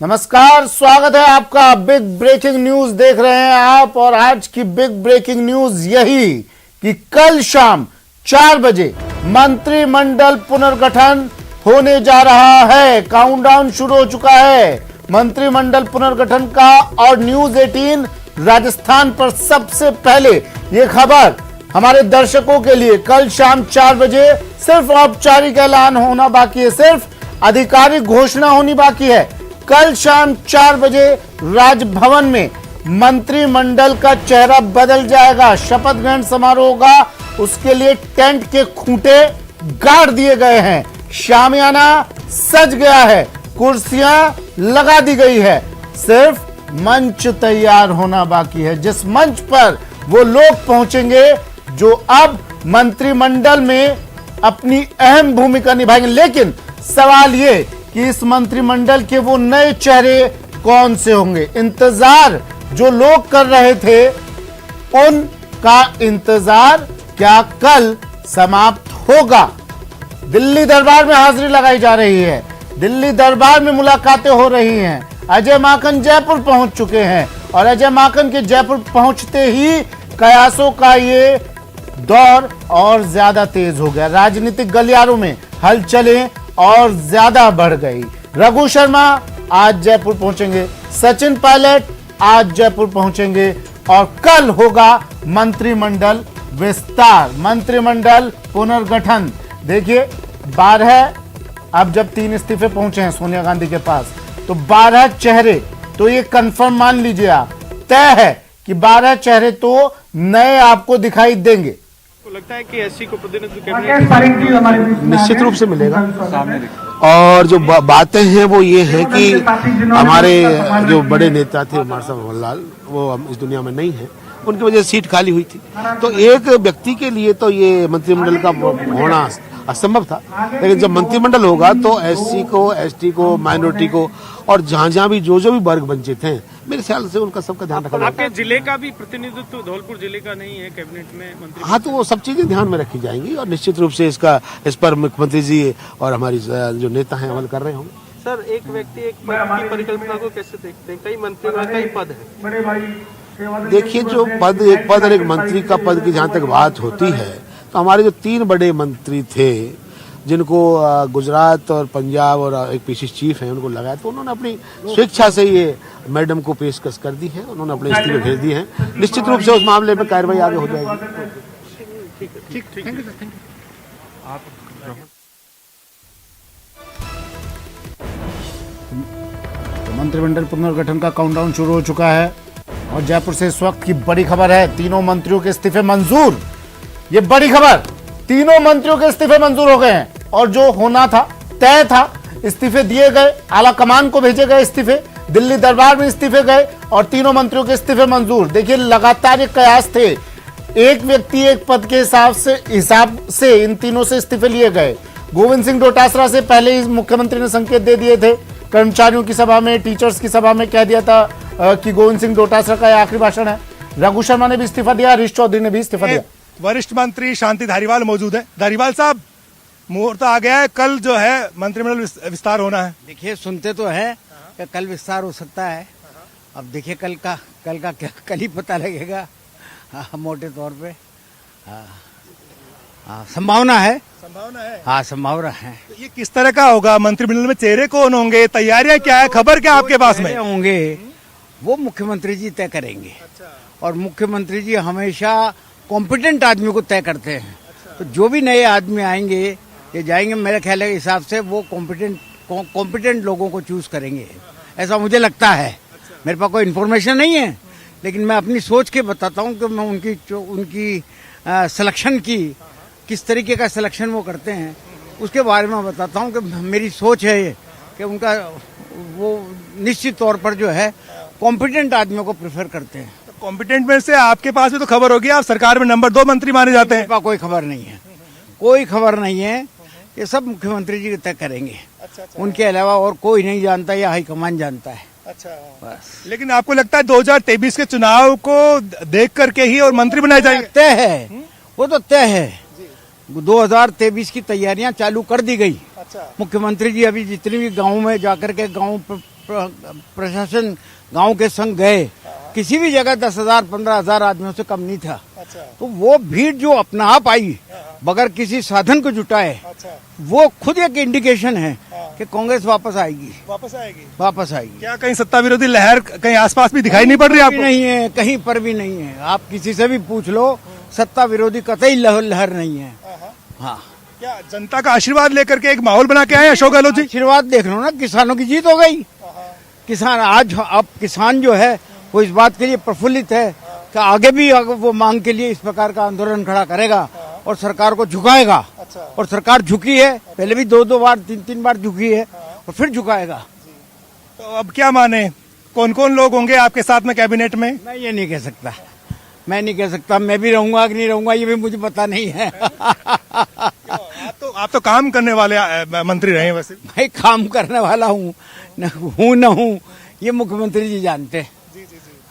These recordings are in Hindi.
नमस्कार, स्वागत है आपका। बिग ब्रेकिंग न्यूज देख रहे हैं आप और आज की बिग ब्रेकिंग न्यूज यही कि कल शाम 4 बजे मंत्रिमंडल पुनर्गठन होने जा रहा है। काउंटडाउन शुरू हो चुका है मंत्रिमंडल पुनर्गठन का और न्यूज 18 राजस्थान पर सबसे पहले ये खबर हमारे दर्शकों के लिए कल शाम 4 बजे सिर्फ औपचारिक ऐलान होना बाकी है, सिर्फ आधिकारिक घोषणा होनी बाकी है। कल शाम 4 बजे राजभवन में मंत्रिमंडल का चेहरा बदल जाएगा। शपथ ग्रहण समारोह होगा, उसके लिए टेंट के खूंटे गाड़ दिए गए हैं, शामियाना सज गया है, कुर्सियां लगा दी गई है, सिर्फ मंच तैयार होना बाकी है, जिस मंच पर वो लोग पहुंचेंगे जो अब मंत्रिमंडल में अपनी अहम भूमिका निभाएंगे। लेकिन सवाल ये कि इस मंत्रिमंडल के वो नए चेहरे कौन से होंगे। इंतजार जो लोग कर रहे थे उनका इंतजार क्या कल समाप्त होगा। दिल्ली दरबार में हाजिरी लगाई जा रही है, दिल्ली दरबार में मुलाकातें हो रही हैं। अजय माकन जयपुर पहुंच चुके हैं और अजय माकन के जयपुर पहुंचते ही कयासों का ये दौर और ज्यादा तेज हो गया। राजनीतिक गलियारों में हलचलें और ज्यादा बढ़ गई। रघु शर्मा आज जयपुर पहुंचेंगे, सचिन पायलट आज जयपुर पहुंचेंगे और कल होगा मंत्रिमंडल विस्तार, मंत्रिमंडल पुनर्गठन। देखिए 12, अब जब 3 इस्तीफे पहुंचे हैं सोनिया गांधी के पास तो 12 चेहरे तो ये कंफर्म मान लीजिए आप, तय है कि 12 चेहरे तो नए आपको दिखाई देंगे। लगता है कि एससी को प्रतिनिधित्व निश्चित रूप से मिलेगा। और जो बातें हैं वो ये है कि हमारे जो बड़े नेता थे मार्शल मनोहर, वो हम इस दुनिया में नहीं है, उनकी वजह से सीट खाली हुई थी। तो एक व्यक्ति के लिए तो ये मंत्रिमंडल का होना असंभव था, लेकिन जब मंत्रिमंडल होगा तो एससी को, एसटी को, माइनॉरिटी को और जहाँ जहाँ भी जो भी वर्ग वंचित हैं, मेरे ख्याल से उनका सबका ध्यान रखा जाएगा। आपके जिले का भी प्रतिनिधित्व धौलपुर जिले का नहीं है कैबिनेट में मंत्री? हाँ, तो वो सब चीजें ध्यान में रखी जाएंगी और निश्चित रूप से इस पर मुख्यमंत्री जी और हमारी जो नेता हैं अमल कर रहे होंगे। सर, एक व्यक्ति एक पद की परिकल्पना को कैसे देखते हैं? कई मंत्रियों का कई पद है। देखिए, जो पद एक पद और एक मंत्री का पद की जहाँ तक बात होती है तो हमारे जो 3 बड़े मंत्री थे जिनको गुजरात और पंजाब और एक पीसी चीफ है उनको लगाया, तो उन्होंने अपनी स्वेच्छा से ये मैडम को पेशकश कर दी है, उन्होंने अपने इस्तीफे भेज दिए हैं। निश्चित रूप से उस मामले में कार्रवाई आगे हो जाएगी। ठीक, थैंक यू। आप मंत्रिमंडल पुनर्गठन का काउंटडाउन शुरू हो चुका है और जयपुर से इस वक्त की बड़ी खबर है, तीनों मंत्रियों के इस्तीफे मंजूर। ये बड़ी खबर, तीनों मंत्रियों के इस्तीफे मंजूर हो गए हैं और जो होना था तय था, इस्तीफे दिए गए, आला कमान को भेजे गए इस्तीफे, दिल्ली दरबार में इस्तीफे गए और तीनों मंत्रियों के इस्तीफे मंजूर। देखिए लगातार एक कयास थे, एक व्यक्ति एक पद के हिसाब से इन तीनों से इस्तीफे लिए गए। गोविंद सिंह डोटासरा से पहले ही मुख्यमंत्री ने संकेत दे दिए थे, कर्मचारियों की सभा में, टीचर्स की सभा में कह दिया था कि गोविंद सिंह डोटासरा का यह आखिरी भाषण है। रघु शर्मा ने भी इस्तीफा दिया, हरीश चौधरी ने भी इस्तीफा दिया। वरिष्ठ मंत्री शांति धारीवाल मौजूद है। धारीवाल साहब, मुहूर्त आ गया है, कल जो है मंत्रिमंडल विस्तार होना है। देखिए, सुनते तो है कि कल विस्तार हो सकता है, अब देखिए कल का क्या कल ही पता लगेगा। मोटे तौर पे संभावना है। हाँ, संभावना है। तो ये किस तरह का होगा? मंत्रिमंडल में चेहरे कौन होंगे, तैयारियां क्या है, खबर क्या आपके पास में होंगे? वो मुख्यमंत्री जी तय करेंगे। और मुख्यमंत्री जी हमेशा कॉम्पिटेंट आदमी को तय करते हैं। तो जो भी नए आदमी आएंगे ये जाएंगे, मेरे ख्याल के हिसाब से वो कॉम्पिटेंट लोगों को चूज करेंगे, ऐसा मुझे लगता है। मेरे पास कोई इन्फॉर्मेशन नहीं है, लेकिन मैं अपनी सोच के बताता हूँ कि मैं उनकी सिलेक्शन की किस तरीके का सिलेक्शन वो करते हैं उसके बारे में बताता हूँ कि मेरी सोच है कि उनका वो निश्चित तौर पर जो है कॉम्पिटेंट आदमियों को प्रेफर करते हैं। कॉम्पिटेंट में से आपके पास भी तो खबर होगी, आप सरकार में नंबर 2 मंत्री माने जाते हैं। मेरे पास कोई खबर नहीं है, कोई खबर नहीं है, ये सब मुख्यमंत्री जी तय करेंगे। उनके अलावा और कोई नहीं जानता, या हाईकमान जानता है। अच्छा, बस। लेकिन आपको लगता है 2023 के चुनाव को देख करके ही और मंत्री बनाए जाएंगे? तय है, वो तो तय है। 2023 की तैयारियां चालू कर दी गई। मुख्यमंत्री जी अभी जितनी भी गाँव में जाकर के गाँव प्रशासन गांव के संग गए, किसी भी जगह 10,000 15,000 आदमियों से कम नहीं था। तो वो भीड़ जो अपना आप आई बगैर किसी साधन को जुटाए, वो खुद एक इंडिकेशन है कि कांग्रेस वापस आएगी। वापस आएगी। क्या कहीं सत्ता विरोधी लहर कहीं आसपास भी दिखाई नहीं पड़ रही आपको? नहीं है, कहीं पर भी नहीं है। आप किसी से भी पूछ लो, सत्ता विरोधी कतई लहर नहीं है। हाँ, क्या जनता का आशीर्वाद लेकर के एक माहौल बना के आए अशोक गहलोत जी? आशीर्वाद देख लो ना, किसानों की जीत हो गई। किसान आज, अब किसान जो है वो इस बात के लिए प्रफुल्लित है कि आगे भी वो मांग के लिए इस प्रकार का आंदोलन खड़ा करेगा और सरकार को झुकाएगा। और सरकार झुकी है, पहले भी 2-2 बार 3-3 बार झुकी है और फिर झुकाएगा। तो अब क्या माने, कौन कौन लोग होंगे आपके साथ में कैबिनेट में? मैं ये नहीं कह सकता, मैं नहीं कह सकता। मैं भी रहूंगा कि नहीं रहूंगा ये भी मुझे पता नहीं है। आप तो काम करने वाले मंत्री रहे हैं वैसे। मैं काम करने वाला हूँ न हूँ ये मुख्यमंत्री जी जानते हैं।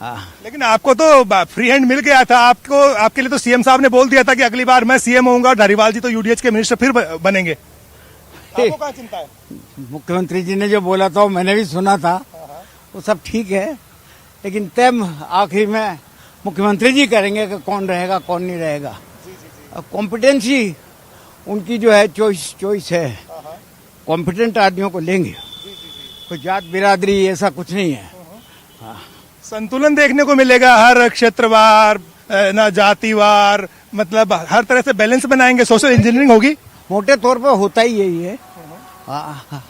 हाँ। लेकिन आपको तो फ्री हैंड मिल गया था। आपके लिए तो सीएम साहब ने बोल दिया था कि अगली बार मैं सीएम होऊंगा, धारीवाल जी तो यूडीएच के मिनिस्टर फिर बनेंगे। आपको क्या चिंता है? मुख्यमंत्री जी ने जो बोला था मैंने भी सुना था, वो सब ठीक है, लेकिन तय आखिर में मुख्यमंत्री जी करेंगे कि कौन रहेगा कौन नहीं रहेगा। कॉम्पिटेंसी उनकी जो है चॉइस है, कॉम्पिटेंट आदमियों को लेंगे। कोई जात बिरादरी ऐसा कुछ नहीं है। हाँ। संतुलन देखने को मिलेगा हर क्षेत्रवार, ना जातिवार, मतलब हर तरह से बैलेंस बनाएंगे। सोशल इंजीनियरिंग होगी। मोटे तौर पर होता ही यही है। हाँ।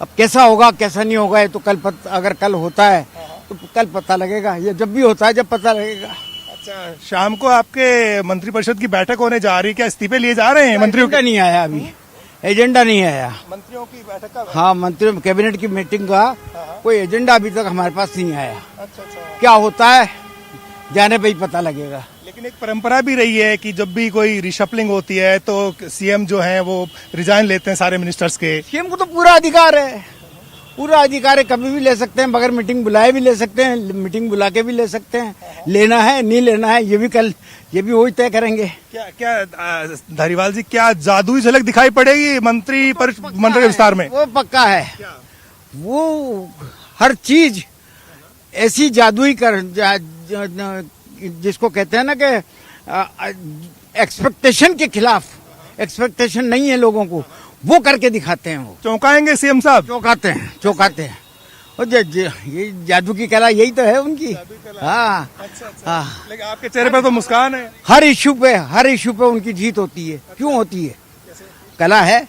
अब कैसा होगा कैसा नहीं होगा ये तो अगर कल होता है तो कल पता लगेगा, ये जब भी होता है जब पता लगेगा। अच्छा, शाम को आपके मंत्रिपरिषद की बैठक होने जा रही है, क्या इस्तीफे लिए जा रहे हैं मंत्रियों का? नहीं आया अभी, एजेंडा नहीं आया मंत्रियों की बैठक का। हाँ, मंत्री कैबिनेट की मीटिंग का कोई एजेंडा अभी तक हमारे पास नहीं आया। क्या होता है जाने पे ही पता लगेगा। लेकिन एक परंपरा भी रही है कि जब भी कोई रिशफलिंग होती है तो सीएम जो है वो रिजाइन लेते हैं सारे मिनिस्टर्स के। सीएम को तो पूरा अधिकार है, पूरा अधिकार है, कभी भी ले सकते हैं, बगैर मीटिंग बुलाए भी ले सकते हैं, मीटिंग बुला के भी ले सकते हैं। लेना है नहीं लेना है ये भी वही तय करेंगे। क्या धारीवाल जी, क्या जादुई झलक दिखाई पड़ेगी मंत्रिमंडल के विस्तार में? वो पक्का है। वो हर चीज ऐसी जादुई जिसको कहते हैं ना कि एक्सपेक्टेशन के खिलाफ, एक्सपेक्टेशन नहीं है लोगों को, वो करके दिखाते हैं। वो चौंकाएंगे सीएम साहब? चौंकाते हैं। और ये जादू की कला यही तो है उनकी। हाँ। अच्छा। लेकिन आपके चेहरे पर तो मुस्कान है। हर इश्यू पे उनकी जीत होती है। क्यों होती है? कला है।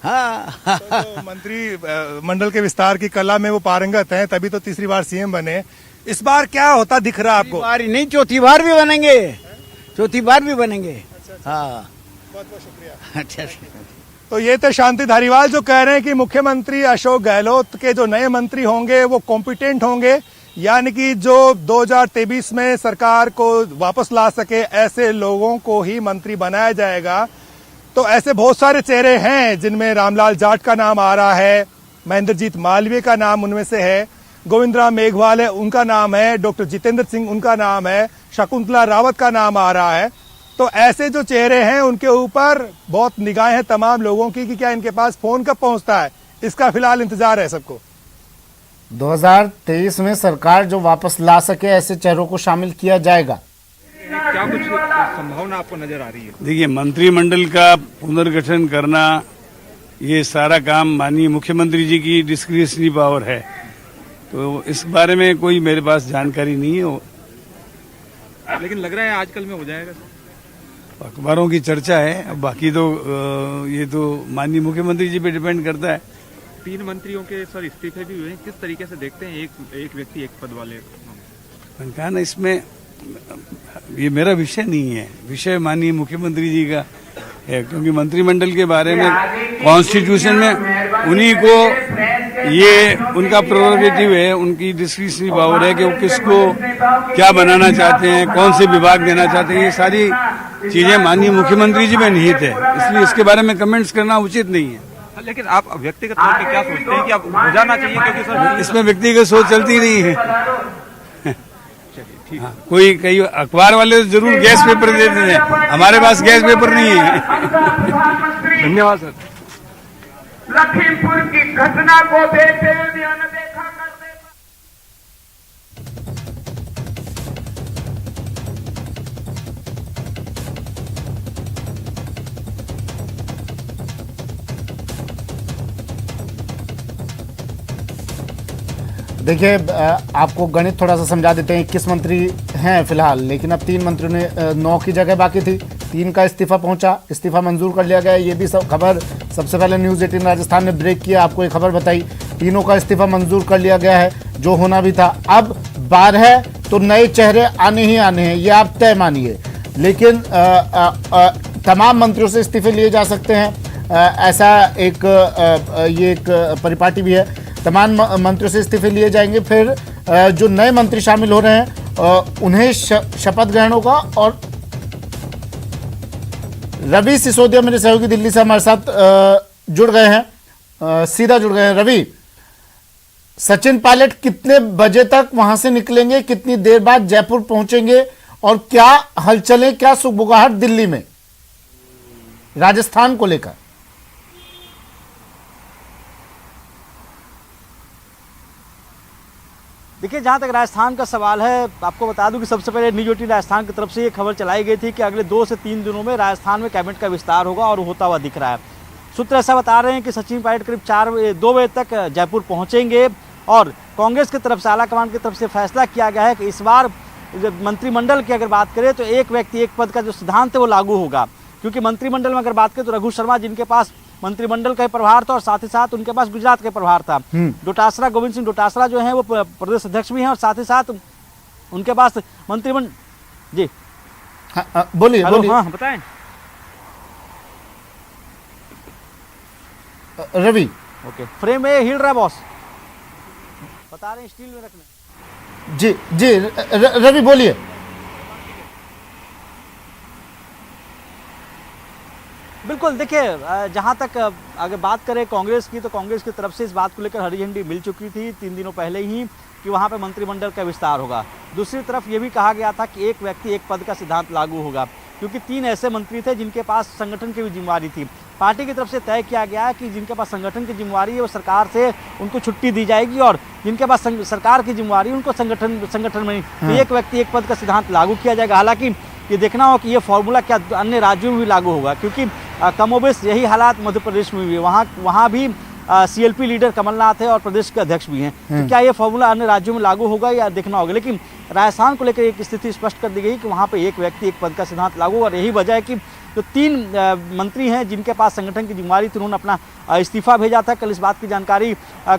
हाँ। तो मंत्री मंडल के विस्तार की कला में वो पारंगत हैं, तभी तो तीसरी बार सीएम बने। इस बार क्या होता दिख रहा आपको? बार नहीं, चौथी बार भी बनेंगे। हाँ, बहुत शुक्रिया। अच्छा। तो ये थे शांति धारीवाल जो कह रहे हैं कि मुख्यमंत्री अशोक गहलोत के जो नए मंत्री होंगे वो कॉम्पिटेंट होंगे, यानी कि जो 2023 में सरकार को वापस ला सके ऐसे लोगों को ही मंत्री बनाया जाएगा। तो ऐसे बहुत सारे चेहरे हैं जिनमें रामलाल जाट का नाम आ रहा है, महेंद्रजीत मालवीय का नाम उनमें से है, गोविंद राम मेघवाल है उनका नाम है, डॉक्टर जितेंद्र सिंह उनका नाम है, शकुंतला रावत का नाम आ रहा है। तो ऐसे जो चेहरे हैं उनके ऊपर बहुत निगाहें हैं तमाम लोगों की कि क्या इनके पास फोन कब पहुंचता है, इसका फिलहाल इंतजार है सबको। 2023 में सरकार जो वापस ला सके ऐसे चेहरों को शामिल किया जाएगा। क्या कुछ संभावना आपको नजर आ रही है? देखिए, मंत्रिमंडल का पुनर्गठन करना ये सारा काम माननीय मुख्यमंत्री जी की डिस्क्रिशनरी पावर है, तो इस बारे में कोई मेरे पास जानकारी नहीं है। लेकिन लग रहा है आजकल में हो जाएगा। अखबारों की चर्चा है, अब बाकी तो ये तो माननीय मुख्यमंत्री जी पे डिपेंड करता है। 3 मंत्रियों के सर इस्तीफे भी हुए हैं, किस तरीके से देखते हैं? एक व्यक्ति एक पद वाले। मैंने कहा ना, इसमें ये मेरा विषय नहीं है, विषय माननीय मुख्यमंत्री जी का है, क्योंकि मंत्रिमंडल के बारे में कॉन्स्टिट्यूशन में उन्हीं को ये उनका प्रोरोगेटिव है, उनकी डिस्क्रिशनरी पावर है कि वो किसको क्या बनाना चाहते हैं, कौन से विभाग देना चाहते हैं, ये सारी चीजें माननीय मुख्यमंत्री जी में निहित है, इसलिए इसके बारे में कमेंट्स करना उचित नहीं है। लेकिन आप व्यक्तिगत तौर पे क्या सोचते हैं कि आप हो जाना चाहिए? क्योंकि सर इसमें व्यक्तिगत सोच चलती नहीं है। हाँ, कई अखबार वाले जरूर गैस पेपर देते हैं, हमारे पास गैस पेपर नहीं है। धन्यवाद सर। लखीमपुर की घटना को देखते हुए भी देखा देखिए आपको गणित थोड़ा सा समझा देते हैं। 21 मंत्री हैं फिलहाल, लेकिन अब 3 मंत्रियों ने 9 की जगह बाकी थी, 3 का इस्तीफा पहुंचा, इस्तीफा मंजूर कर लिया गया। ये भी सब खबर सबसे पहले न्यूज़ 18 राजस्थान ने ब्रेक किया, आपको ये खबर बताई। तीनों का इस्तीफा मंजूर कर लिया गया है, जो होना भी था। अब 12 तो नए चेहरे आने ही आने हैं, ये आप तय मानिए। लेकिन तमाम मंत्रियों से इस्तीफे लिए जा सकते हैं, ऐसा एक ये एक परिपाटी भी है। तमाम मंत्रियों से इस्तीफे लिए जाएंगे, फिर जो नए मंत्री शामिल हो रहे हैं उन्हें शपथ ग्रहण होगा। और रवि सिसोदिया मेरे सहयोगी दिल्ली से हमारे साथ जुड़ गए हैं, सीधा जुड़ गए हैं। रवि, सचिन पायलट कितने बजे तक वहां से निकलेंगे, कितनी देर बाद जयपुर पहुंचेंगे, और क्या हलचलें, क्या सुगबुगाहट दिल्ली में राजस्थान को लेकर? देखिए, जहाँ तक राजस्थान का सवाल है, आपको बता दूं कि सबसे पहले न्यूज़ 18 राजस्थान की तरफ से ये खबर चलाई गई थी कि अगले 2 से 3 दिनों में राजस्थान में कैबिनेट का विस्तार होगा, और होता हुआ दिख रहा है। सूत्र ऐसा बता रहे हैं कि सचिन पायलट करीब 2 बजे तक जयपुर पहुँचेंगे, और कांग्रेस की तरफ से, आलाकमान की तरफ से फैसला किया गया है कि इस बार मंत्रिमंडल की अगर बात करें तो एक व्यक्ति एक पद का जो सिद्धांत है वो लागू होगा। क्योंकि मंत्रिमंडल में अगर बात करें तो रघु शर्मा, जिनके पास मंत्रिमंडल का प्रभार था और साथ ही साथ उनके पास गुजरात का प्रभार था। डोटासरा, गोविंद सिंह डोटासरा जो है वो प्रदेश अध्यक्ष भी हैं, और साथ ही साथ उनके पास मंत्रिमंडल। जी बोलिए बोलिए। हाँ बताएं रवि। ओके, फ्रेम में हिल रहा है बॉस, बता रहे हैं स्टील में रखने। जी जी रवि बोलिए। बिल्कुल, देखिए, जहां तक अगर बात करें कांग्रेस की, तो कांग्रेस की तरफ से इस बात को लेकर हरी झंडी मिल चुकी थी 3 दिनों पहले ही कि वहां पे मंत्रिमंडल का विस्तार होगा। दूसरी तरफ ये भी कहा गया था कि एक व्यक्ति एक पद का सिद्धांत लागू होगा, क्योंकि 3 ऐसे मंत्री थे जिनके पास संगठन की भी जिम्मेवारी थी। पार्टी की तरफ से तय किया गया है कि जिनके पास संगठन की जिम्मेवारी है वो सरकार से उनको छुट्टी दी जाएगी, और जिनके पास सरकार की जिम्मेवारी उनको संगठन में तो एक व्यक्ति एक पद का सिद्धांत लागू किया जाएगा। हालांकि ये देखना हो कि ये फॉर्मूला क्या अन्य राज्यों में भी लागू होगा, क्योंकि कमोबेश यही हालात मध्य प्रदेश में भी है। वहाँ भी CLP लीडर कमलनाथ है और प्रदेश के अध्यक्ष भी हैं। तो क्या ये फॉर्मूला अन्य राज्यों में लागू होगा या देखना होगा। लेकिन राजस्थान को लेकर एक स्थिति स्पष्ट कर दी गई कि वहाँ पे एक व्यक्ति एक पद का सिद्धांत लागू, और यही वजह है कि जो 3 मंत्री हैं जिनके पास संगठन की जिम्मेवारी थी, उन्होंने अपना इस्तीफा भेजा था। कल इस बात की जानकारी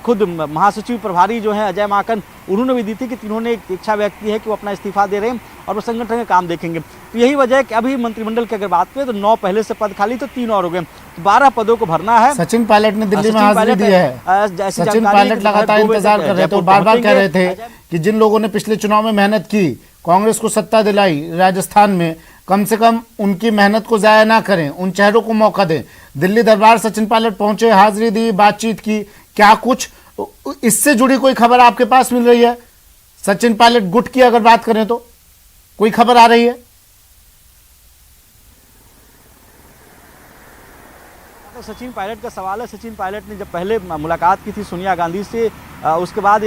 खुद महासचिव प्रभारी जो हैं अजय माकन, उन्होंने भी दी थी कि तीनों ने एक इच्छा व्यक्त की है कि वो अपना इस्तीफा दे रहे हैं और वो संगठन का काम देखेंगे। तो यही वजह है कि अभी मंत्रिमंडल की अगर बात करें तो 9 पहले से पद खाली, तो 3 और हो गए, 12 पदों को भरना है। सचिन पायलट ने दिल्ली में हाजिरी दी है। सचिन पायलट लगातार इंतजार कर रहे थे, बार बार कह रहे थे कि जिन लोगों ने पिछले चुनाव में मेहनत की, कांग्रेस को सत्ता दिलाई राजस्थान में, कम से कम उनकी मेहनत को जाया ना करें, उन चेहरों को मौका दें। दिल्ली दरबार सचिन पायलट पहुंचे, हाजिरी दी, बातचीत की, क्या कुछ इससे जुड़ी कोई खबर आपके पास मिल रही है? सचिन पायलट गुट की अगर बात करें तो कोई खबर आ रही है? सचिन पायलट का सवाल है। सचिन पायलट ने जब पहले मुलाकात की थी सोनिया गांधी से, उसके बाद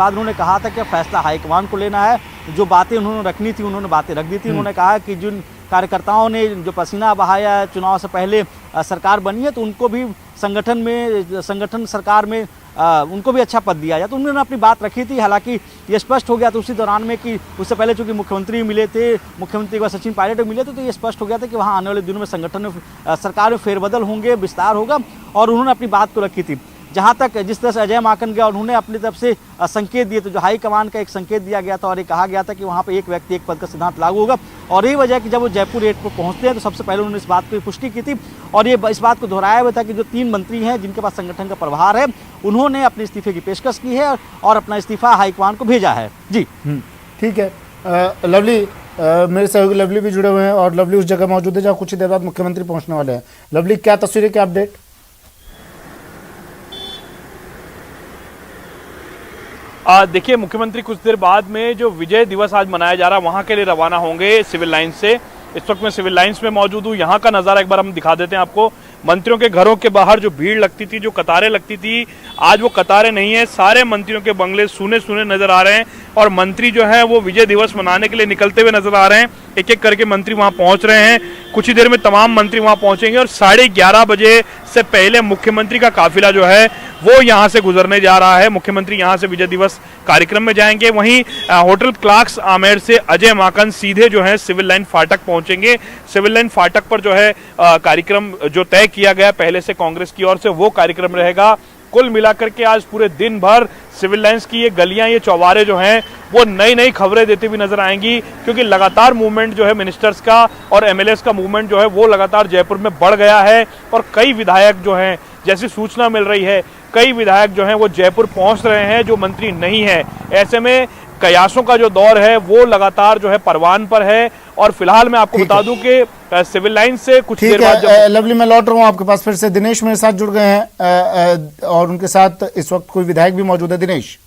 उन्होंने कहा था कि फैसला हाईकमान को लेना है। जो बातें उन्होंने रखनी थी उन्होंने बातें रख दी थी। उन्होंने कहा कि जिन कार्यकर्ताओं ने जो पसीना बहाया चुनाव से पहले सरकार बनी है, तो उनको भी संगठन सरकार में उनको भी अच्छा पद दिया जाए, तो उन्होंने अपनी बात रखी थी। हालांकि ये स्पष्ट हो गया था उसी दौरान में कि उससे पहले चूंकि मुख्यमंत्री मिले थे, मुख्यमंत्री के बाद सचिन पायलट मिले थे, तो ये स्पष्ट हो गया था कि वहाँ आने वाले दिनों में संगठन में सरकार में फेरबदल होंगे, विस्तार होगा, और उन्होंने अपनी बात को रखी थी। जहाँ तक जिस तरह से अजय माकन गया, उन्होंने अपनी तरफ से संकेत दिए, तो जो हाईकमान का एक संकेत दिया गया था और ये कहा गया था कि वहाँ पे एक व्यक्ति एक पद का सिद्धांत लागू होगा। और यही वजह है कि जब वो जयपुर एयरपोर्ट पहुँचते हैं तो सबसे पहले उन्होंने इस बात की पुष्टि की थी, और ये इस बात को दोहराया हुआ था कि जो 3 मंत्री हैं जिनके पास संगठन का प्रभार है, उन्होंने अपने इस्तीफे की पेशकश की है और अपना इस्तीफा हाईकमान को भेजा है। जी ठीक है। लवली, मेरे सहयोगी लवली भी जुड़े हुए हैं, और लवली उस जगह मौजूद है जहाँ कुछ ही देर बाद मुख्यमंत्री पहुंचने वाले हैं। लवली, क्या तस्वीरें, क्या अपडेट? देखिए, मुख्यमंत्री कुछ देर बाद में जो विजय दिवस आज मनाया जा रहा है वहां के लिए रवाना होंगे सिविल लाइन्स से। इस वक्त मैं सिविल लाइन्स में मौजूद हूँ। यहाँ का नज़ारा एक बार हम दिखा देते हैं आपको। मंत्रियों के घरों के बाहर जो भीड़ लगती थी, जो कतारें लगती थी, आज वो कतारें नहीं है। सारे मंत्रियों के बंगले सूने सूने नजर आ रहे हैं, और मंत्री जो है वो विजय दिवस मनाने के लिए निकलते हुए नजर आ रहे हैं। एक एक करके मंत्री वहां पहुंच रहे हैं। कुछ ही देर में तमाम मंत्री वहां पहुंचेंगे, और 11:30 बजे से पहले मुख्यमंत्री का काफिला जो है वो यहाँ से गुजरने जा रहा है। मुख्यमंत्री यहाँ से विजय दिवस कार्यक्रम में जाएंगे। वहीं होटल क्लार्क्स आमेर से अजय माकन सीधे जो है सिविल लाइन फाटक पहुंचेंगे। सिविल लाइन फाटक पर जो है कार्यक्रम जो तय किया गया पहले से कांग्रेस की ओर से, वो कार्यक्रम रहेगा। कुल मिलाकर के आज पूरे दिन भर सिविल लाइंस की ये गलियां, ये चौबारे जो हैं वो नई नई खबरें देती हुई नजर आएंगी, क्योंकि लगातार मूवमेंट जो है मिनिस्टर्स का और एमएलएस का मूवमेंट जो है वो लगातार जयपुर में बढ़ गया है। और कई विधायक जो हैं, जैसी सूचना मिल रही है, कई विधायक जो हैं वो जयपुर पहुंच रहे हैं जो मंत्री नहीं है। ऐसे में कयासों का जो दौर है वो लगातार जो है परवान पर है। और फिलहाल मैं आपको बता दूं कि सिविल लाइन से कुछ देर बाद लवली, मैं लौट रहा हूं आपके पास फिर से। दिनेश मेरे साथ जुड़ गए हैं और उनके साथ इस वक्त कोई विधायक भी मौजूद है। दिनेश,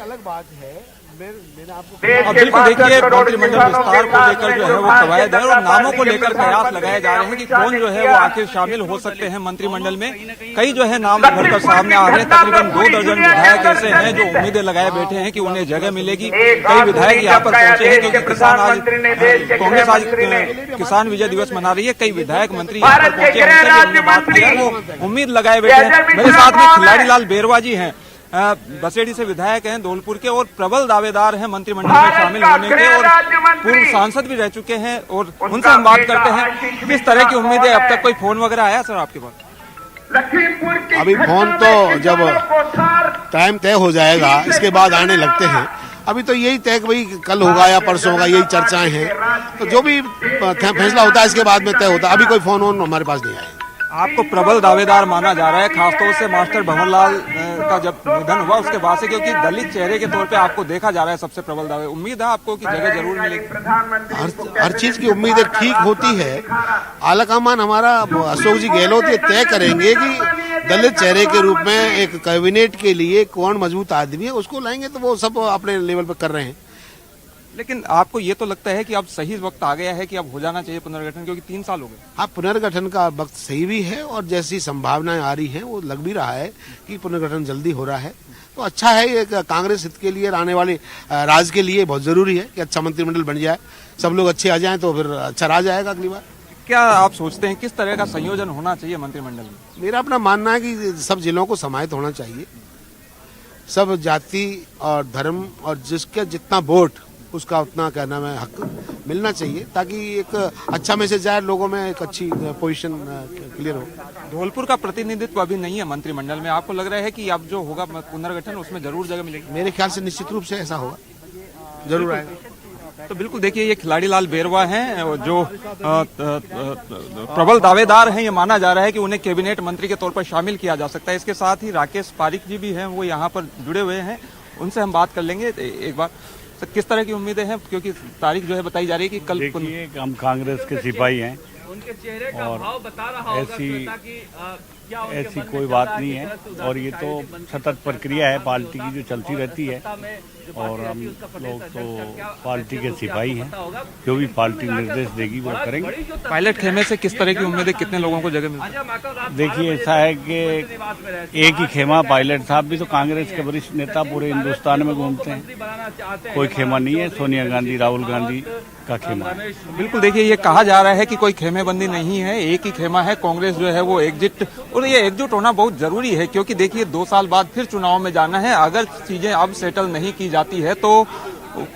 अलग बात है। अब बिल्कुल देखिए, मंत्रिमंडल विस्तार को लेकर जो है वो कवायद है और नामों को लेकर कयास लगाए जा रहे हैं कि कौन जो है वो आखिर शामिल हो सकते हैं मंत्रिमंडल में। कई जो है नाम भरकर सामने आ रहे हैं। तकरीबन 2 दर्जन विधायक ऐसे हैं जो उम्मीदें लगाए बैठे हैं कि उन्हें जगह मिलेगी। कई विधायक यहाँ पर पहुंचे हैं क्योंकि किसान आज, कांग्रेस आज किसान विजय दिवस मना रही है। कई विधायक मंत्री यहाँ पर पहुंचे हैं, हमने बात की है, वो उम्मीद लगाए बैठे हैं। मेरे साथ में खिलाड़ी लाल बेरवा जी हैं, बसेड़ी से विधायक हैं धौलपुर के, और प्रबल दावेदार हैं मंत्रिमंडल में शामिल होने के, और पूर्व सांसद भी रह चुके हैं। और उनसे हम बात करते हैं किस तरह की उम्मीदें। अब तक कोई फोन वगैरह आया सर आपके पास? अभी फोन तो जब टाइम तय हो जाएगा इसके बाद आने लगते हैं। अभी तो यही तय भाई कल होगा या परसों होगा, यही चर्चाएं हैं। तो जो भी फैसला होता है इसके बाद में तय होता है। अभी कोई फोन वोन हमारे पास नहीं आया। आपको प्रबल दावेदार माना जा रहा है, खासतौर से मास्टर भंवरलाल का जब निधन हुआ उसके बाद से, क्योंकि दलित चेहरे के तौर पे आपको देखा जा रहा है सबसे प्रबल दावे। उम्मीद है आपको कि जगह जरूर मिलेगी? हर चीज की उम्मीद ठीक होती है। आलाकमान हमारा अशोक जी गहलोत ये तय करेंगे कि दलित चेहरे के रूप में एक कैबिनेट के लिए कौन मजबूत आदमी है, उसको लाएंगे। तो वो सब अपने लेवल पर कर रहे हैं। लेकिन आपको ये तो लगता है कि अब सही वक्त आ गया है कि अब हो जाना चाहिए पुनर्गठन, क्योंकि 3 साल हो गए? हाँ, पुनर्गठन का वक्त सही भी है और जैसी संभावनाएं आ रही हैं वो लग भी रहा है कि पुनर्गठन जल्दी हो रहा है। तो अच्छा है, ये कांग्रेस हित के लिए, आने वाले राज के लिए बहुत जरूरी है कि अच्छा मंत्रिमंडल बन जाए, सब लोग अच्छे आ जाएं तो फिर अच्छा राज आएगा अगली बार। क्या आप सोचते हैं किस तरह का संयोजन होना चाहिए मंत्रिमंडल में? मेरा अपना मानना है कि सब जिलों को समाहित होना चाहिए। सब जाति और धर्म और जिसके जितना वोट उसका उतना क्या नाम है हक मिलना चाहिए, ताकि एक अच्छा मैसेज जाए लोगों में, एक अच्छी पोजीशन क्लियर हो। धौलपुर का प्रतिनिधित्व अभी नहीं है मंत्रिमंडल में, आपको लग रहा है कि अब जो होगा पुनर्गठन उसमें जरूर जगह मिलेगी? मेरे ख्याल से निश्चित रूप से ऐसा होगा, जरूर आएगा। तो बिल्कुल देखिए, ये खिलाड़ी लाल बेरवा हैं जो प्रबल दावेदार हैं। ये माना जा रहा है कि उन्हें कैबिनेट मंत्री के तौर पर शामिल किया जा सकता है। इसके साथ ही राकेश पारिक जी भी हैं, वो यहाँ पर जुड़े हुए हैं, उनसे हम बात कर लेंगे एक बार। तो किस तरह की उम्मीदें हैं, क्योंकि तारीख जो है बताई जा रही है कि कल? देखिए, हम कांग्रेस के सिपाही हैं और ऐसी कोई बात नहीं है। और ये तो सतत प्रक्रिया है पार्टी की जो चलती रहती है, और हम लोग तो पार्टी के सिपाही हैं। जो भी पार्टी निर्देश देगी वो करेंगे। पायलट खेमे से किस तरह की उम्मीदें, कितने लोगों को जगह मिलेगी? देखिए, ऐसा है कि एक ही खेमा, पायलट साहब भी तो कांग्रेस के वरिष्ठ नेता पूरे हिंदुस्तान में घूमते हैं। कोई खेमा नहीं है, सोनिया गांधी, राहुल गांधी का खेमा। बिल्कुल देखिए, ये कहा जा रहा है कि कोई खेमेबंदी नहीं है, एक ही खेमा है। कांग्रेस जो है वो एकजुट, और ये एकजुट होना बहुत जरूरी है, क्योंकि देखिए 2 साल बाद फिर चुनाव में जाना है। अगर चीजें अब सेटल नहीं की जाती है तो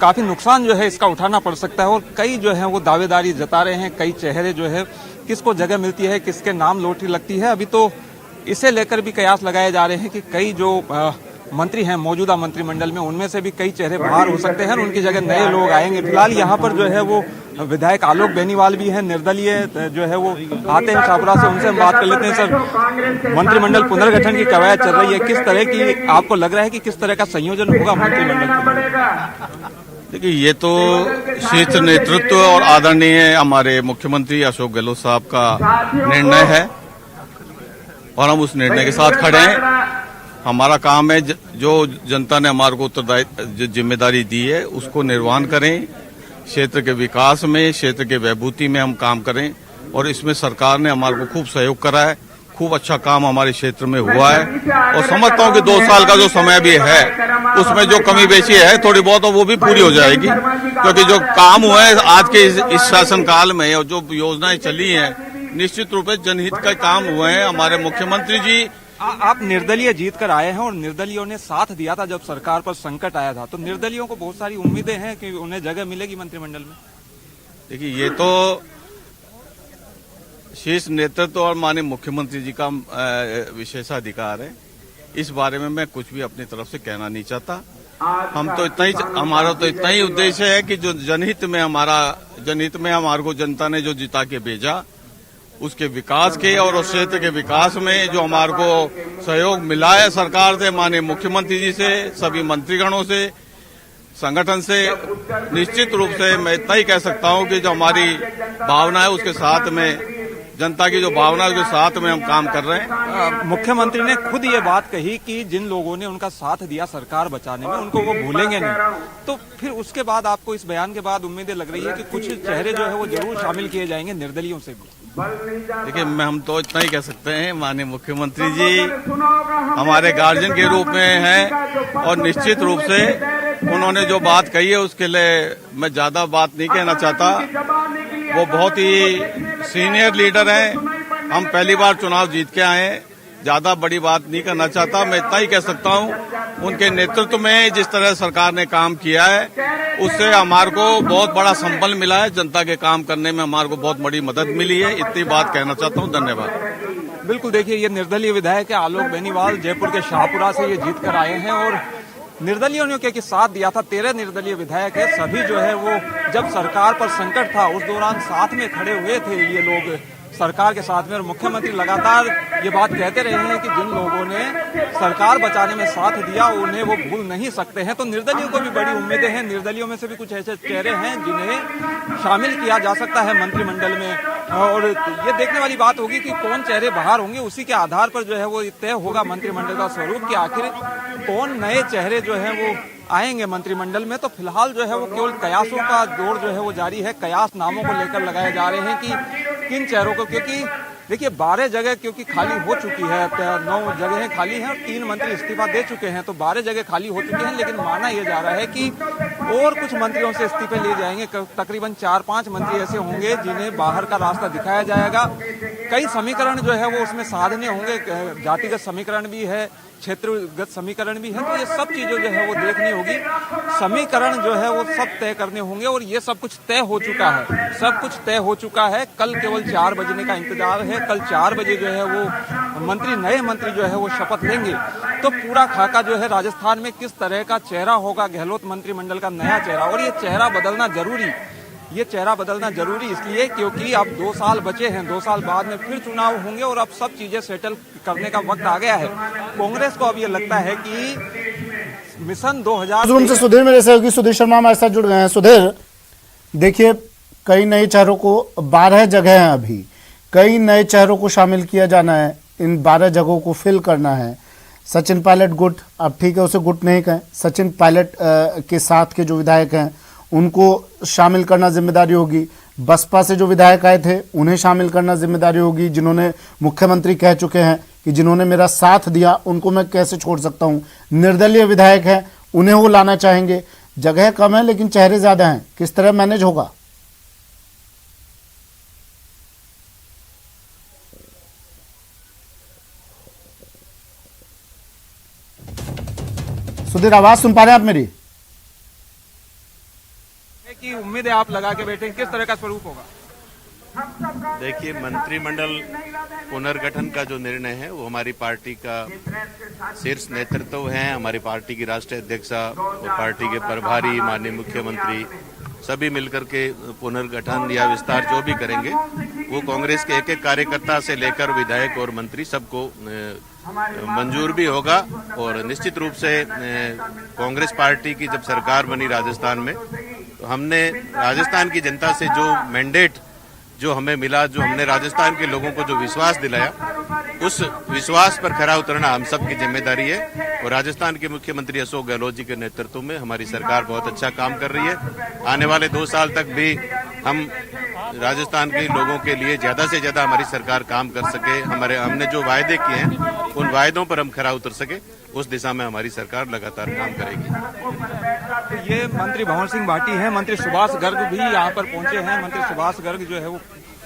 काफी नुकसान जो है इसका उठाना पड़ सकता है। और कई जो है वो दावेदारी जता रहे हैं, कई चेहरे जो है किसको जगह मिलती है, किसके नाम लॉटरी लगती है। अभी तो इसे लेकर भी कयास लगाए जा रहे हैं कि कई जो मंत्री हैं मौजूदा मंत्रिमंडल में, उनमें से भी कई चेहरे बाहर हो सकते हैं, उनकी जगह नए लोग आएंगे। फिलहाल यहाँ पर जो है वो विधायक आलोक बेनीवाल भी हैं, निर्दलीय जो है वो आते हैं छापरा से, उनसे हम बात कर लेते हैं। सर, मंत्रिमंडल पुनर्गठन की कवायद चल रही है, किस तरह की आपको लग रहा है कि किस तरह का संयोजन होगा मंत्रिमंडल? देखिए, ये तो शीर्ष नेतृत्व और आदरणीय हमारे मुख्यमंत्री अशोक गहलोत साहब का निर्णय है और हम उस निर्णय के साथ खड़े हैं। हमारा काम है जो जनता ने हमारे को उत्तरदायित्व जिम्मेदारी दी है उसको निर्वहन करें, क्षेत्र के विकास में, क्षेत्र के बहबूदी में हम काम करें। और इसमें सरकार ने हमारे को खूब सहयोग करा है, खूब अच्छा काम हमारे क्षेत्र में हुआ है। और समझता हूँ कि 2 साल का जो समय भी है उसमें जो कमी बेची है थोड़ी बहुत वो भी पूरी हो जाएगी, क्योंकि जो काम हुए आज के इस शासन काल में और जो योजनाएं चली हैं निश्चित रूप से जनहित का काम हुए हैं। हमारे मुख्यमंत्री जी आप निर्दलीय जीत कर आए हैं और निर्दलीयों ने साथ दिया था जब सरकार पर संकट आया था, तो निर्दलीयों को बहुत सारी उम्मीदें हैं कि उन्हें जगह मिलेगी मंत्रिमंडल में। देखिए, ये तो शीर्ष नेतृत्व और माननीय मुख्यमंत्री जी का विशेषाधिकार है। इस बारे में मैं कुछ भी अपनी तरफ से कहना नहीं चाहता। हम तो इतना ही, हमारा तो इतना ही उद्देश्य है कि जो जनहित में हमारे को जनता ने जो जिता के भेजा, उसके विकास के और उस क्षेत्र के विकास में जो हमारे को सहयोग मिला है सरकार से, माननीय मुख्यमंत्री जी से, सभी मंत्रीगणों से, संगठन से, निश्चित रूप से मैं इतना ही कह सकता हूं कि जो हमारी भावना है उसके साथ में, जनता की जो भावना है उसके साथ में हम काम कर रहे हैं। मुख्यमंत्री ने खुद ये बात कही कि जिन लोगों ने उनका साथ दिया सरकार बचाने में, उनको वो भूलेंगे नहीं। तो फिर उसके बाद आपको इस बयान के बाद उम्मीदें लग रही है कि कुछ चेहरे जो है वो जरूर शामिल किए जाएंगे निर्दलियों से भी। देखिए, हम तो इतना ही कह सकते हैं, माननीय मुख्यमंत्री जी हमारे गार्जियन के रूप में हैं और निश्चित रूप से उन्होंने जो बात कही है उसके लिए मैं ज्यादा बात नहीं कहना चाहता। वो बहुत ही सीनियर लीडर हैं, हम पहली बार चुनाव जीत के आए हैं, ज्यादा बड़ी बात नहीं करना चाहता। मैं इतना ही कह सकता हूं, उनके नेतृत्व में जिस तरह सरकार ने काम किया है उससे हमारे को बहुत बड़ा संबल मिला है, जनता के काम करने में हमारे को बहुत बड़ी मदद मिली है। इतनी बात कहना चाहता हूं। धन्यवाद। बिल्कुल, देखिए, ये निर्दलीय विधायक है आलोक बेनीवाल, जयपुर के शाहपुरा से ये जीत कर आए हैं और निर्दलियों ने क्योंकि साथ दिया था। 13 निर्दलीय विधायक है, सभी जो है वो जब सरकार पर संकट था उस दौरान साथ में खड़े हुए थे ये लोग सरकार के साथ में। और मुख्यमंत्री लगातार ये बात कहते रहे हैं कि जिन लोगों ने सरकार बचाने में साथ दिया उन्हें वो भूल नहीं सकते हैं। तो निर्दलियों को भी बड़ी उम्मीदें हैं। निर्दलियों में से भी कुछ ऐसे चेहरे हैं जिन्हें शामिल किया जा सकता है मंत्रिमंडल में, और ये देखने वाली बात होगी कि कौन चेहरे बाहर होंगे। उसी के आधार पर जो है वो तय होगा मंत्रिमंडल का स्वरूप कि आखिर कौन नए चेहरे जो है वो आएंगे मंत्रिमंडल में। तो फिलहाल जो है वो केवल कयासों का दौर जो है वो जारी है। कयास नामों को लेकर लगाए जा रहे हैं कि किन चेहरों को, क्योंकि देखिए 12 जगह क्योंकि खाली हो चुकी है, 9 जगहें खाली हैं और 3 मंत्री इस्तीफा दे चुके हैं, तो 12 जगह खाली हो चुके हैं। लेकिन माना यह जा रहा है कि और कुछ मंत्रियों से इस्तीफे लिए जाएंगे। तकरीबन 4-5 मंत्री ऐसे होंगे जिन्हें बाहर का रास्ता दिखाया जाएगा। कई समीकरण जो है वो उसमें साधने होंगे, जातिगत समीकरण भी है, क्षेत्रगत समीकरण भी है। तो ये सब चीजें जो है वो देखनी होगी, समीकरण जो है वो सब तय करने होंगे और ये सब कुछ तय हो चुका है, सब कुछ तय हो चुका है। कल केवल 4 बजने का इंतजार है। कल 4 बजे जो है वो नए मंत्री जो है वो शपथ लेंगे। तो पूरा खाका जो है राजस्थान में किस तरह का चेहरा होगा, गहलोत मंत्रिमंडल का नया चेहरा। और ये चेहरा बदलना जरूरी इसलिए क्योंकि अब 2 साल बचे हैं, 2 साल बाद में फिर चुनाव होंगे और अब सब चीजें सेटल करने का वक्त आ गया है। कांग्रेस को अब ये लगता है कि मिशन 2000 से सुधीर मेरे सहयोगी सुधीर शर्मा हमारे साथ जुड़ गए हैं। सुधीर, देखिए, कई नए चेहरों को 12 जगह हैं, अभी कई नए चेहरों को शामिल किया जाना है, इन 12 जगहों को फिल करना है। सचिन पायलट गुट, अब ठीक है उसे गुट नहीं कहें, सचिन पायलट के साथ के जो विधायक हैं उनको शामिल करना जिम्मेदारी होगी। बसपा से जो विधायक आए थे उन्हें शामिल करना जिम्मेदारी होगी। जिन्होंने मुख्यमंत्री कह चुके हैं कि जिन्होंने मेरा साथ दिया उनको मैं कैसे छोड़ सकता हूं। निर्दलीय विधायक हैं, उन्हें वो लाना चाहेंगे। जगह कम है लेकिन चेहरे ज्यादा हैं, किस तरह मैनेज होगा? सुधीर, आवाज सुन पा रहे हैं आप मेरी? की उम्मीदें आप लगा के बैठे, किस तरह का स्वरूप होगा? देखिए, मंत्रिमंडल पुनर्गठन का जो निर्णय है वो हमारी पार्टी का शीर्ष नेतृत्व है। हमारी पार्टी की राष्ट्रीय अध्यक्षा और पार्टी के प्रभारी माननीय मुख्यमंत्री सभी मिलकर के पुनर्गठन या विस्तार जो भी करेंगे वो कांग्रेस के एक-एक कार्यकर्ता से लेकर विधायक और मंत्री सबको मंजूर भी होगा। और निश्चित रूप से कांग्रेस पार्टी की जब सरकार बनी राजस्थान में, तो हमने राजस्थान की जनता से जो मैंडेट जो हमें मिला, जो हमने राजस्थान के लोगों को जो विश्वास दिलाया, उस विश्वास पर खरा उतरना हम सब की जिम्मेदारी है। और राजस्थान के मुख्यमंत्री अशोक गहलोत जी के नेतृत्व में हमारी सरकार बहुत अच्छा काम कर रही है। आने वाले 2 साल तक भी हम राजस्थान के लोगों के लिए ज्यादा से ज्यादा हमारी सरकार काम कर सके, हमने जो वायदे किए हैं उन वायदों पर हम खरा उतर सके, उस दिशा में हमारी सरकार लगातार काम करेगी। तो ये मंत्री भंवर सिंह भाटी हैं। मंत्री सुभाष गर्ग भी यहाँ पर पहुंचे हैं। मंत्री सुभाष गर्ग जो है वो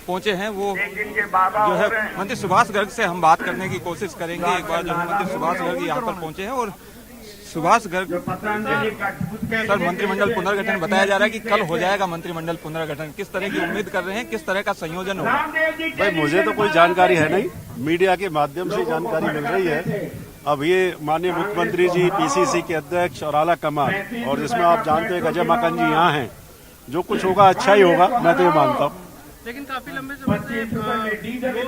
पहुंचे हैं वो जो है मंत्री सुभाष गर्ग से हम बात करने की कोशिश करेंगे। एक बार जो है मंत्री सुभाष गर्ग यहाँ पर पहुंचे हैं और सुभाष गर्ग सर, मंत्रिमंडल पुनर्गठन बताया जा रहा है कि कल हो जाएगा मंत्रिमंडल पुनर्गठन, किस तरह की उम्मीद कर रहे हैं, किस तरह का संयोजन होगा? भाई मुझे तो कोई जानकारी है नहीं, मीडिया के माध्यम से जानकारी मिल रही है। अब ये माननीय मुख्यमंत्री जी, पीसीसी के अध्यक्ष और आला कमान, और जिसमें आप जानते हैं अजय माकन जी यहाँ हैं, जो कुछ होगा अच्छा ही होगा, मैं तो ये मानता हूँ। लेकिन काफी लंबे समय से लोग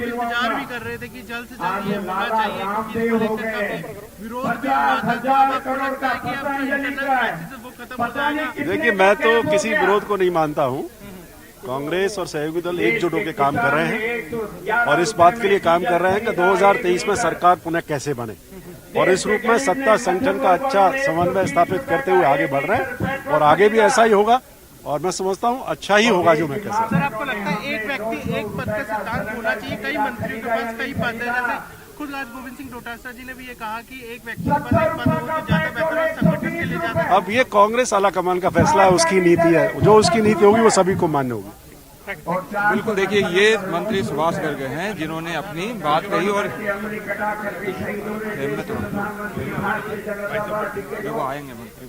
इंतजार भी कर रहे थे कि जल्द से जल्द ये होना चाहिए, क्योंकि इसको लेकर काफी विरोध भी हुआ था। तो अब आपको लगता है कि अब जो इंटरनल क्राइसिस है वो खत्म हो जाएगा? देखिए, मैं तो किसी विरोध को नहीं मानता हूँ। कांग्रेस और सहयोगी दल एकजुट होकर काम कर रहे हैं और इस बात के लिए काम कर रहे हैं कि 2023 में सरकार पुनः कैसे बने, और इस रूप में सत्ता संगठन का अच्छा समन्वय स्थापित करते हुए आगे बढ़ रहे हैं और आगे भी ऐसा ही होगा, और मैं समझता हूँ अच्छा ही होगा जो मैं कह सकता हूँ। सर, आपको लगता है एक व्यक्ति एक पद का सिद्धांत होना चाहिए? कई मंत्रियों के पास कई पद है, जैसे खुद राज गोविंद सिंह डोटासरा जी ने भी ये कहा कि एक व्यक्ति के पास एक पद हो तो ज्यादा बेहतर है, संगठन के लिए ज्यादा। अब ये कांग्रेस आलाकमान का फैसला है, उसकी नीति है, जो उसकी नीति होगी वो सभी को मान्य होगी। बिल्कुल, देखिए ये मंत्री सुभाष गर्ग हैं जिन्होंने अपनी बात कही और वो आएंगे मंत्री,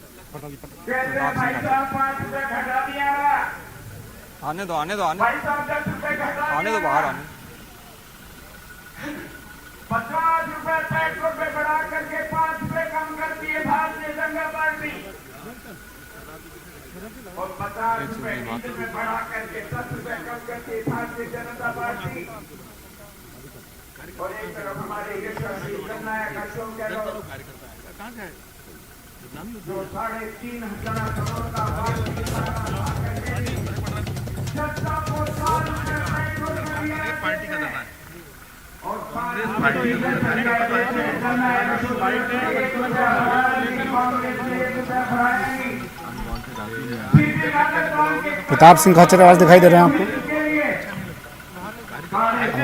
आने दो आने दो आने दो, बाहर आने। 50 रुपए पेट्रोल पे बढ़ा करके 5 रुपए कम करती है भारतीय जनता पार्टी, और 50 रुपए डीजल में बढ़ा करके 10 रुपए कम करती है भारतीय जनता पार्टी। और एक तरफ हमारे यशस्वी जननायक अशोक गहलोत जो 3,500 करोड़ का सत्ता को 4 रुपए पेट्रोल कर दिया पार्टी का दावा है। प्रताप सिंह खाचर आवाज दिखाई दे रहे हैं आपको,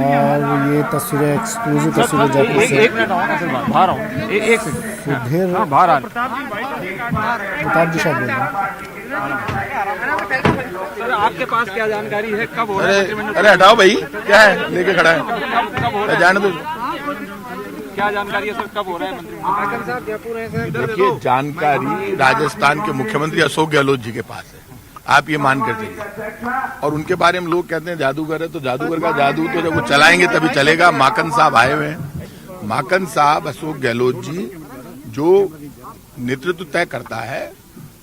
और ये तस्वीरें एक्सक्लूसिव तस्वीरें जयपुर से। एक मिनट बाहर आओ, एक सुधीर बाहर आ, प्रताप जी शायद बोल रहे हैं। सर आपके पास क्या जानकारी है, कब हो रहा है? अरे हटाओ भाई, क्या है लेके खड़ा है, कब हो रहा है? जाने दो। क्या जानकारी है सर, कब हो रहा है मंत्रिमंडल? देखिए, जानकारी राजस्थान के मुख्यमंत्री अशोक गहलोत जी के पास है, आप ये मान कर चलिए। और उनके बारे में लोग कहते हैं जादूगर है, तो जादूगर का जादू तो जब वो चलाएंगे तभी चलेगा। माकन साहब आए हुए हैं, माकन साहब अशोक गहलोत जी जो नेतृत्व तय करता है,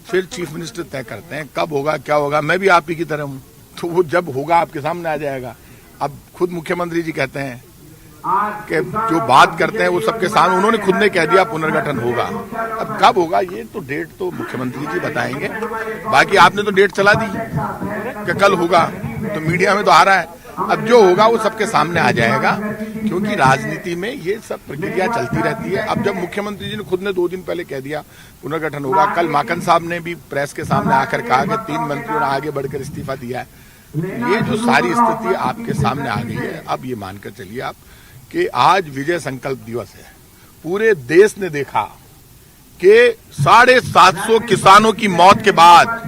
फिर चीफ मिनिस्टर तय करते हैं कब होगा क्या होगा। मैं भी आप ही की तरह हूं, तो वो जब होगा आपके सामने आ जाएगा। अब खुद मुख्यमंत्री जी कहते हैं कि जो बात करते हैं वो सबके सामने, उन्होंने खुद ने कह दिया पुनर्गठन होगा। अब कब होगा ये तो डेट तो मुख्यमंत्री जी बताएंगे, बाकी आपने तो डेट चला दी कि कल होगा, तो मीडिया में तो आ रहा है। अब जो होगा वो सबके सामने आ जाएगा, क्योंकि राजनीति में ये सब प्रक्रिया चलती रहती है। अब जब मुख्यमंत्री जी ने खुद ने 2 दिन पहले कह दिया पुनर्गठन होगा, कल माकन साहब ने भी प्रेस के सामने आकर कहा कि 3 मंत्रियों ने आगे बढ़कर इस्तीफा दिया है। ये जो सारी स्थिति आपके सामने आ गई है, अब ये मानकर चलिए आप कि आज विजय संकल्प दिवस है। पूरे देश ने देखा कि 750 किसानों की मौत के बाद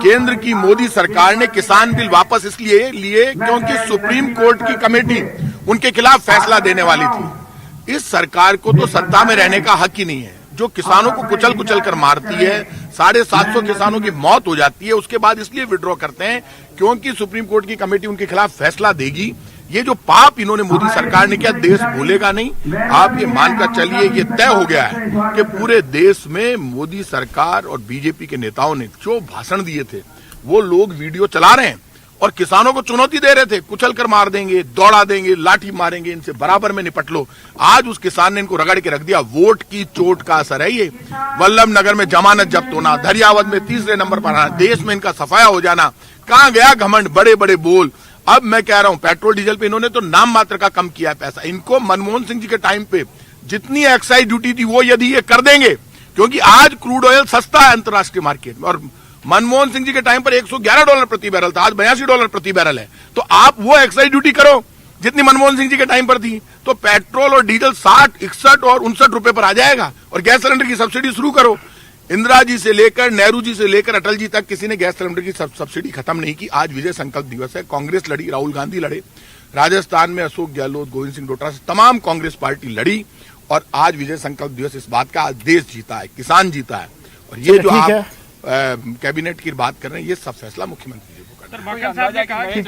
केंद्र की मोदी सरकार ने किसान बिल वापस इसलिए लिए क्योंकि सुप्रीम कोर्ट की कमेटी उनके खिलाफ फैसला देने वाली थी। इस सरकार को तो सत्ता में रहने का हक ही नहीं है, जो किसानों को कुचल कुचल कर मारती है। 750 किसानों की मौत हो जाती है, उसके बाद इसलिए विड्रॉ करते हैं क्योंकि सुप्रीम कोर्ट की कमेटी उनके खिलाफ फैसला देगी। ये जो पाप इन्होंने मोदी सरकार ने किया, देश भूलेगा नहीं। आप ये मानकर चलिए, ये तय हो गया है कि पूरे देश में मोदी सरकार और बीजेपी के नेताओं ने जो भाषण दिए थे, वो लोग वीडियो चला रहे हैं और किसानों को चुनौती दे रहे थे, कुचल कर मार देंगे, दौड़ा देंगे, लाठी मारेंगे, इनसे बराबर में निपट लो। आज उस किसान ने इनको रगड़ के रख दिया। वोट की चोट का असर है ये। वल्लभ नगर में जमानत जब्त होना, धरियावद में 3रे नंबर पर आना, देश में इनका सफाया हो जाना, कहां गया घमंड, बड़े बड़े बोल। अब मैं कह रहा हूं, पेट्रोल डीजल पे इन्होंने तो नाम मात्र का कम किया पैसा। इनको मनमोहन सिंह जी के टाइम पे जितनी एक्साइज ड्यूटी थी वो यदि ये कर देंगे, क्योंकि आज क्रूड ऑयल सस्ता है अंतर्राष्ट्रीय मार्केट में, और मनमोहन सिंह जी के टाइम पर $111 प्रति बैरल था, आज $82 प्रति बैरल है। तो आप वो एक्साइज ड्यूटी करो जितनी मनमोहन सिंह जी के टाइम पर थी, तो पेट्रोल और डीजल 60, 61 और 59 रुपए पर आ जाएगा। और गैस सिलेंडर की सब्सिडी शुरू करो। इंदिरा जी से लेकर, नेहरू जी से लेकर अटल जी तक किसी ने गैस सिलेंडर की सब्सिडी खत्म नहीं की। आज विजय संकल्प दिवस है। कांग्रेस लड़ी, राहुल गांधी लड़े, राजस्थान में अशोक गहलोत, गोविंद सिंह डोटासरा, तमाम कांग्रेस पार्टी लड़ी और आज विजय संकल्प दिवस इस बात का, आज देश जीता है, किसान जीता है। और ये जो आप कैबिनेट की बात कर रहे हैं, ये सब फैसला मुख्यमंत्री जी को करना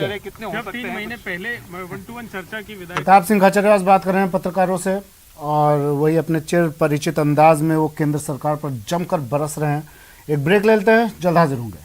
है। कितने हो सकते हैं? 3 महीने पहले 1-to-1 चर्चा की विधायक प्रताप सिंह खाचरियावास बात कर रहे हैं पत्रकारों से और वही अपने चिर परिचित अंदाज में वो केंद्र सरकार पर जमकर बरस रहे हैं। एक ब्रेक ले लेते हैं, जल्द हाजिर होंगे।